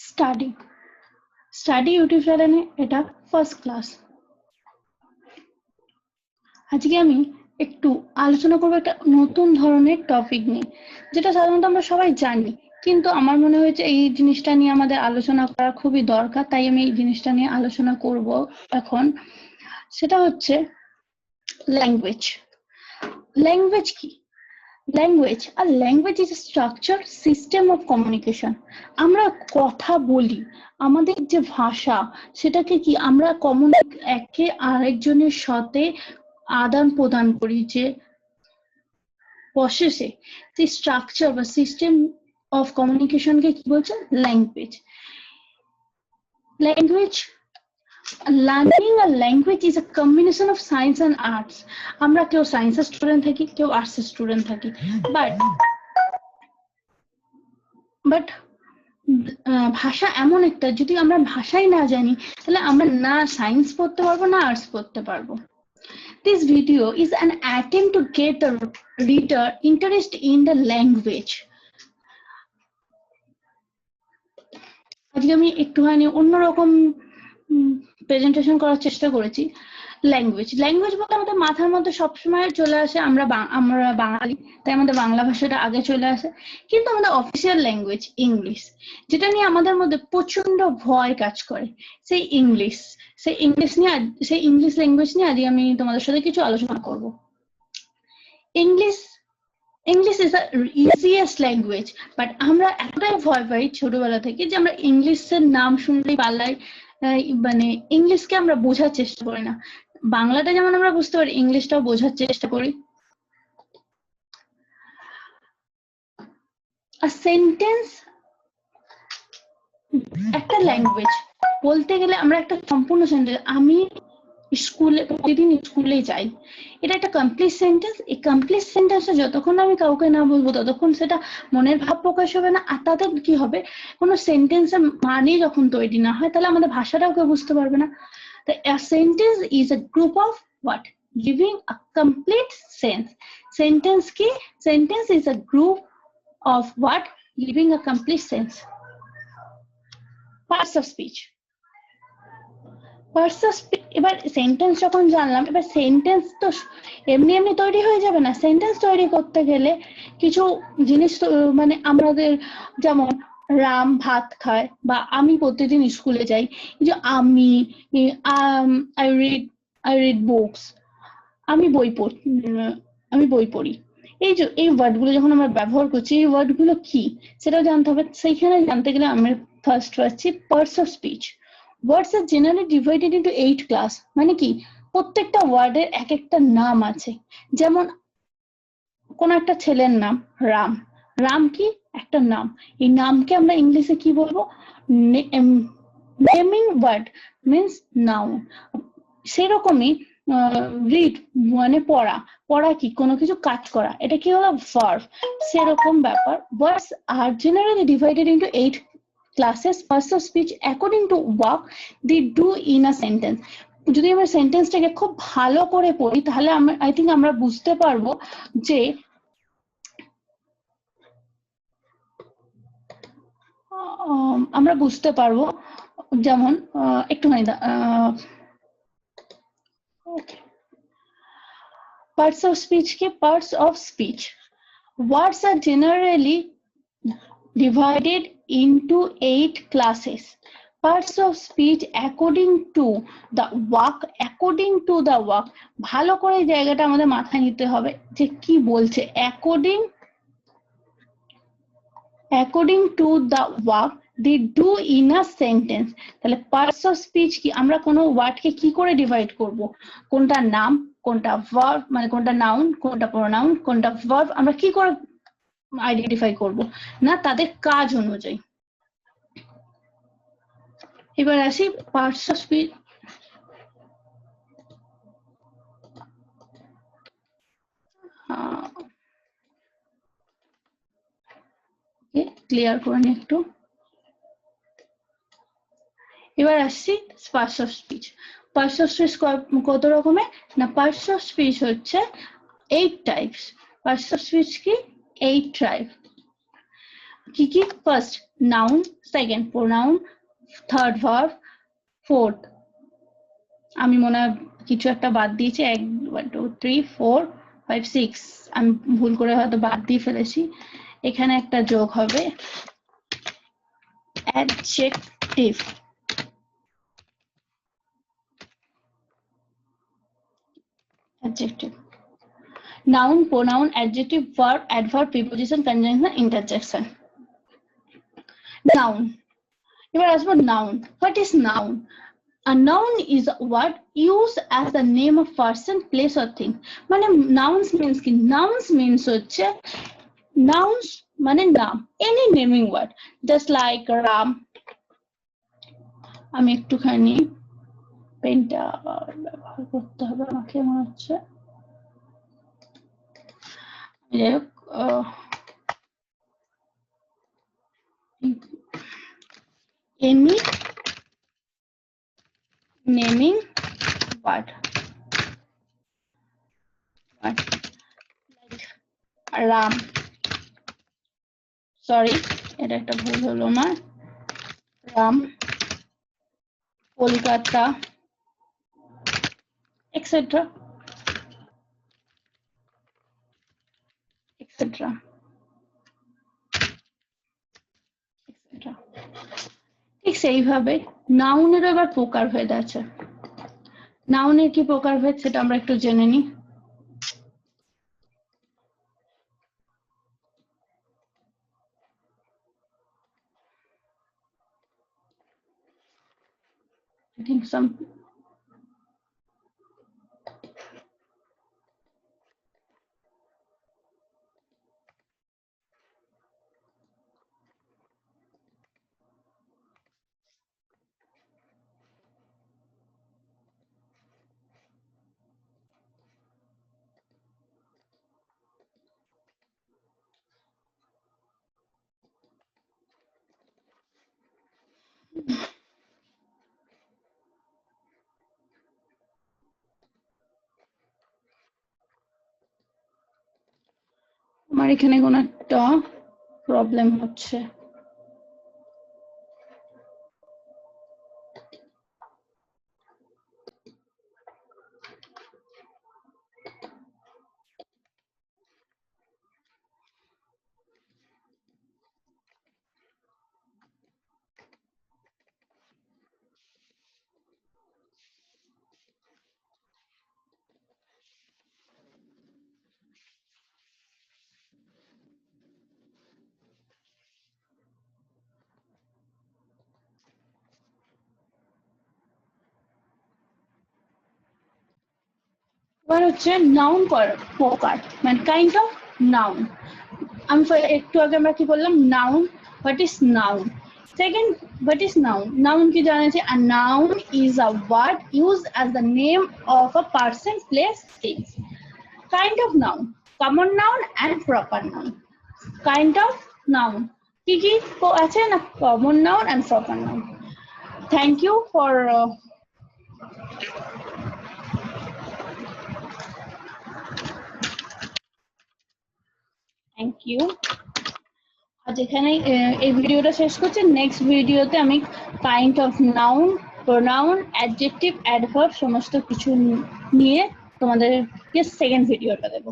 Study study YouTube চ্যানেলে এটা first class. আজকে আমি একটু আলোচনা করবো একটা নতুন ধরনের টপিক নিয়ে, যেটা সাধারণত আমরা সবাই জানি, কিন্তু আমার মনে হয়েছে এই জিনিসটা নিয়ে আমাদের আলোচনা করা খুবই দরকার, তাই আমি এই জিনিসটা নিয়ে আলোচনা করব এখন। সেটা হচ্ছে ল্যাঙ্গুয়েজ। ল্যাঙ্গুয়েজ কি? Language is a structured system of communication. আমরা কথা বলি, আমাদের যে ভাষা সেটাকে কি আমরা একে আরেকজনের সাথে আদান প্রদান করি, যে প্রসেসে যে স্ট্রাকচার বা সিস্টেম অফ কমিউনিকেশনকে কি বলছে? Language learning a language is a combination of science and arts. আমরা কেউ সায়েন্সের স্টুডেন্ট থাকি, কেউ আর্টসের স্টুডেন্ট থাকি, বাট ভাষা এমন একটা, যদি আমরা ভাষাই না জানি তাহলে আমরা না সায়েন্স পড়তে পারবো না আর্টস পড়তে পারবো। This video is an attempt to get the reader interest in the language. আজকে আমি একটুখানি অন্যরকম প্রেজেন্টেশন করার চেষ্টা করেছি। ল্যাঙ্গুয়েজ বলতে আমাদের মাথার মধ্যে সবসময় চলে আসে আমরা বাঙালি, তাই আমাদের বাংলা ভাষাটা আগে চলে আসে, কিন্তু আমাদের অফিসিয়াল ল্যাঙ্গুয়েজ ইংলিশ, যেটা নিয়ে আমাদের মধ্যে প্রচন্ড ভয় কাজ করে। সেই ইংলিশ ল্যাঙ্গুয়েজ নিয়ে আজকে আমি তোমাদের সাথে কিছু আলোচনা করব। English is the easiest language, but আমরা এতটাই ভয় পাই ছোটবেলা থেকে যে আমরা ইংলিশের নাম শুনলেই পালাই, মানে ইংলিশকে আমরা বোঝার চেষ্টা করি না। বাংলাটা যেমন আমরা বুঝতে পারি, ইংলিশটাও বোঝার চেষ্টা করি। সেন্টেন্স একটা ল্যাঙ্গুয়েজ বলতে গেলে আমরা একটা সম্পূর্ণ সেন্টেন্স, আমি প্রতিদিন স্কুলে যাই, এটা একটা কমপ্লিট সেন্টেন্স। এই কমপ্লিট সেন্টেন্সটা যতক্ষণ আমি কাউকে না বলবো ততক্ষণ সেটা মনের ভাব প্রকাশ হবে না। আর তাতে কি হবে, কোনো সেন্টেন্সের মানে যখন তৈরি না হয় তাহলে আমাদের ভাষাটাও কেউ বুঝতে পারবে না। তো a sentence is a group of what? Giving a complete sense. Sentence is a group of what? Giving a complete sense. Parts of speech. এবার সেন্টেন্স যখন জানলাম, এবার সেন্টেন্স তো এমনি তৈরি হয়ে যাবে না। সেন্টেন্স তৈরি করতে গেলে কিছু জিনিস মানে আমাদের, যেমন রাম ভাত খায় বা আমি প্রতিদিন স্কুলে যাই, যে আই রিড বুকস, আমি বই পড়ি। এই ওয়ার্ডগুলো যখন আমরা ব্যবহার করছি, এই ওয়ার্ডগুলো কি সেটাও জানতে হবে। সেইখানে জানতে গেলে আমরা ফার্স্ট পাচ্ছি parts of speech. Words are generally divided into 8 class. মানে কি, প্রত্যেকটা ওয়ার্ডের এক একটা নাম আছে। যেমন কোন একটা ছেলের নাম রাম কি একটা নাম, এই নামকে আমরা ইংলিশে কি বলবো? Naming word means noun. সেরকমই রিড মানে পড়া কি কোনো কিছু কাজ করা, এটা কি হলো ভার্ব। সেরকম ব্যাপার, ওয়ার্ডস আর generally divided into 8 classes. Parts of speech according to work they do in a sentence. যদি আমরা সেন্টেন্সটাকে খুব ভালো করে পড়ি তাহলে আই থিঙ্ক আমরা বুঝতে পারবো যে যেমন একটুখানি parts of speech. Words are generally divided into 8 classes. Parts of speech according to the work. ভালো করে জায়গাটা আমাদের মাথায় নিতে হবে যে কি বলছে। according to the work they do in a sentence. তাহলে parts of speech কি, আমরা কোনো ওয়ার্ডকে কি করে ডিভাইড করব, কোনটা নাম কোনটা ভার্ব, মানে কোনটা নাউন কোনটা প্রোনাউন কোনটা ভার্ব, আমরা কি করে আইডেন্টিফাই করব না, তাদের কাজ অনুযায়ী। এবার আসি পার্টস অফ স্পিচ। ক্লিয়ার করে নি একটু। এবার আসছি parts of speech. Parts of speech কত রকমের না, পার্টস অফ স্পিচ হচ্ছে 8 টাইপস। পার্টস অফ স্পিচ কি 8 টাইপ। কি কি first noun, second pronoun, third verb, fourth আমি মনে হয় কিছু একটা বাদ দিয়েছি, 1 2 3 4 5 6 আমি ভুল করে হয়তো বাদ দিয়ে ফেলেছি। এখানে একটা যোগ হবে adjective. Adjective noun, pronoun, adjective, verb, adverb, preposition, conjunction, interjection. Noun. এবার আসবো noun. What is noun? A noun is a word used as the name of person, place or thing. মানে nouns means কি? Nouns means হচ্ছে nouns মানে নাম, any naming word, just like Ram. আমি একটুখানি পেনটা ব্যবহার করতে হবে আমাকে মনে হচ্ছে। যাই হোক any naming word like Ram, sorry এটা একটা ভুল হলো আমার, Ram, Kolkata, etcetera etcetera etcetera. ঠিক সেইভাবে নাউনেরও এবার প্রকারভেদ আছে। নাউনের কি প্রকারভেদ সেটা আমরা একটু জেনে নিই। I think some আমার এখানে কোনো একটা প্রবলেম হচ্ছে। এবার হচ্ছে নাউন প্রকার মানে কাইন্ড অফ নাউন। আমি একটু আগে আমরা কি বললাম noun, what is noun. Second, what is noun? Noun কি জানা আছে? A noun is a word used as the name of a person, place, things. Kind of noun, common noun and proper noun. Kind of noun কি কি আছে না? Common noun and proper noun. Thank you for thank you. আজ এখানে এই ভিডিওটা শেষ করছি। নেক্সট ভিডিওতে আমি kind of noun, pronoun, adjective, adverb সমস্ত কিছু নিয়ে তোমাদেরকে সেকেন্ড ভিডিওটা দেবো।